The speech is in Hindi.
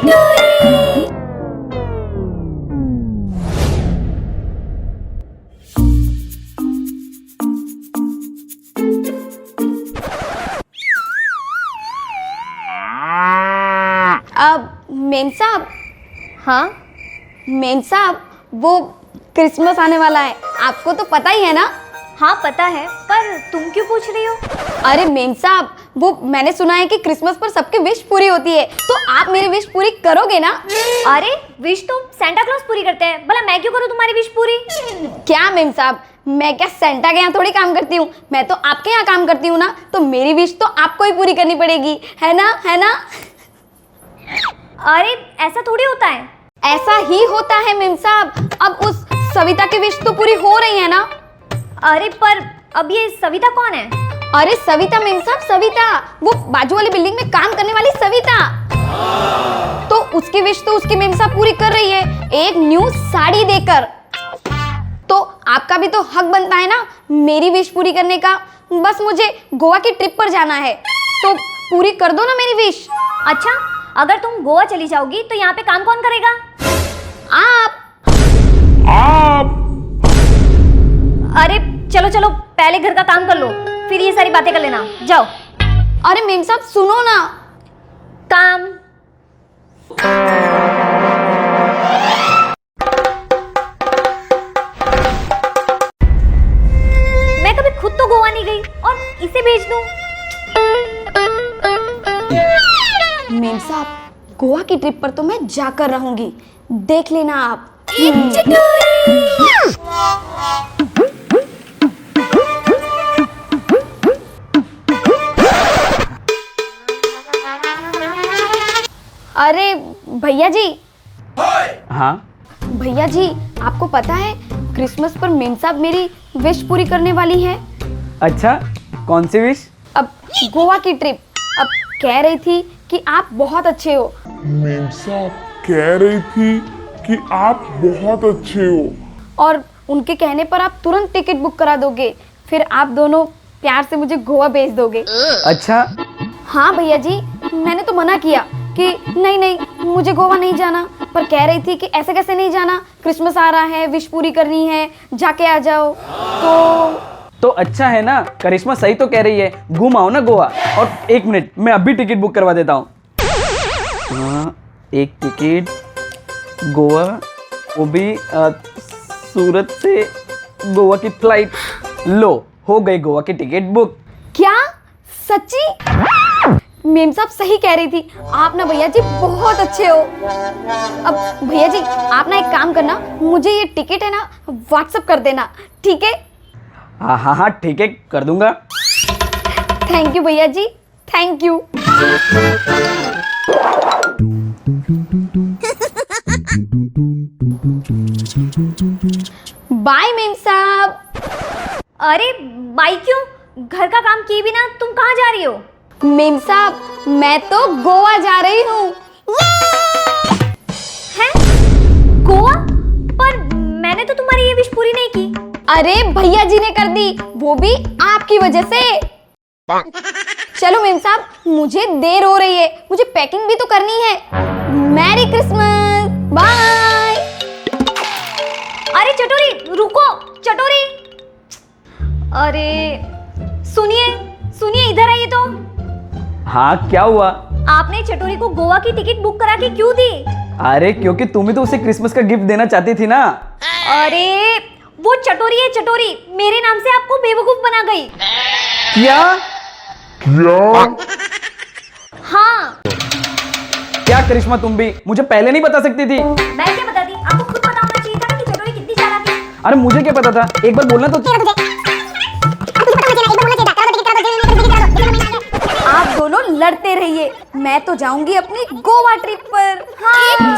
अब मेम साहब, हाँ मेम साहब वो क्रिसमस आने वाला है, आपको तो पता ही है ना। हाँ पता है, पर तुम क्यों पूछ रही हो? अरे मेम साहब, वो मैंने सुना है कि क्रिसमस पर सबकी विश पूरी होती है, तो आप मेरी विश पूरी करोगे ना? अरे विश तो सेंटा क्लॉज पूरी करते हैं, भला मैं क्यों करूँ तुम्हारी विश पूरी? क्या मेम साहब, मैं क्या सेंटा के यहाँ थोड़ी काम करती हूँ, मैं तो आपके यहाँ काम करती हूँ ना, तो मेरी विश तो आपको ही पूरी करनी पड़ेगी, है ना, है ना? अरे ऐसा थोड़ी होता है। ऐसा ही होता है मेम साहब, अब उस सविता की विश तो पूरी हो रही है ना। अरे पर अब ये सविता कौन है? अरे सविता मेम साहब, सविता, वो बाजू वाली बिल्डिंग में काम करने वाली सविता। तो उसकी विश तो उसकी मेम साहब पूरी कर रही है, एक न्यू साड़ी देकर। तो आपका भी तो हक बनता है ना मेरी विश पूरी करने का। बस मुझे गोवा की ट्रिप पर जाना है, तो पूरी कर दो ना मेरी विश। अच्छा, अगर तुम गोवा चली जाओगी तो यहाँ पे काम कौन करेगा? आप। अरे चलो चलो, पहले घर का काम कर लो, फिर ये सारी बातें कर लेना, जाओ। अरे मेम साहब सुनो ना। काम। मैं कभी खुद तो गोवा नहीं गई और इसे भेज दूं। मेम साहब, गोवा की ट्रिप पर तो मैं जाकर रहूंगी, देख लेना आप। अरे भैया जी। हाँ भैया जी, आपको पता है क्रिसमस पर मेम साहब मेरी विश पूरी करने वाली है। अच्छा, कौन सी विश? अब गोवा की ट्रिप। अब कह रही थी कि आप बहुत अच्छे हो। मेम साहब कह रही थी कि आप बहुत अच्छे हो, और उनके कहने पर आप तुरंत टिकट बुक करा दोगे, फिर आप दोनों प्यार से मुझे गोवा भेज दोगे। अच्छा। हाँ भैया जी, मैंने तो मना किया कि नहीं नहीं मुझे गोवा नहीं जाना, पर कह रही थी कि ऐसे कैसे नहीं जाना, क्रिसमस आ रहा है, विश पूरी करनी है, जाके आ जाओ। तो अच्छा है ना, करिश्मा सही तो कह रही है, घूम आओ ना गोवा। और एक मिनट, मैं अभी टिकट बुक करवा देता हूँ। हाँ, एक टिकट गोवा, वो भी सूरत से गोवा की फ्लाइट। लो, हो गई गोवा की टिकट बुक। क्या सच्ची? मेम साहब सही कह रही थी, आप ना भैया जी बहुत अच्छे हो। अब भैया जी आप ना एक काम करना, मुझे ये टिकट है ना व्हाट्सएप कर देना, ठीक है? हाँ हाँ हाँ ठीक है, कर दूंगा। थैंक यू भैया जी, थैंक यू। बाय मेम साहब। अरे बाई क्यों? घर का काम किए बिना तुम कहाँ जा रही हो? मेम साहब, मैं तो गोवा जा रही हूँ। हैं? गोवा? पर मैंने तो तुम्हारी ये विश पूरी नहीं की। अरे भैया जी ने कर दी, वो भी आपकी वजह से। चलो मेम साहब, मुझे देर हो रही है, मुझे पैकिंग भी तो करनी है। Merry Christmas, bye. अरे चटोरी रुको, चटोरी। अरे सुनिए सुनिए, इधर आइए तो। हाँ क्या हुआ? आपने चटोरी को गोवा की टिकट बुक करा के क्यों दी? अरे क्योंकि तुम ही तो उसे क्रिसमस का गिफ्ट देना चाहती थी ना। अरे वो चटोरी है, चटोरी मेरे नाम से आपको बेवकूफ बना गई। क्या? हाँ। क्या करिश्मा, तुम भी मुझे पहले नहीं बता सकती थी? मैं क्या बता दी, आपको खुद पता होना चाहिए था ना कि चटोरी कितनी चालाक है। अरे मुझे क्या पता था, एक बार बोलना तो। आप दोनों लड़ते रहिए, मैं तो जाऊंगी अपनी गोवा ट्रिप पर। हाँ।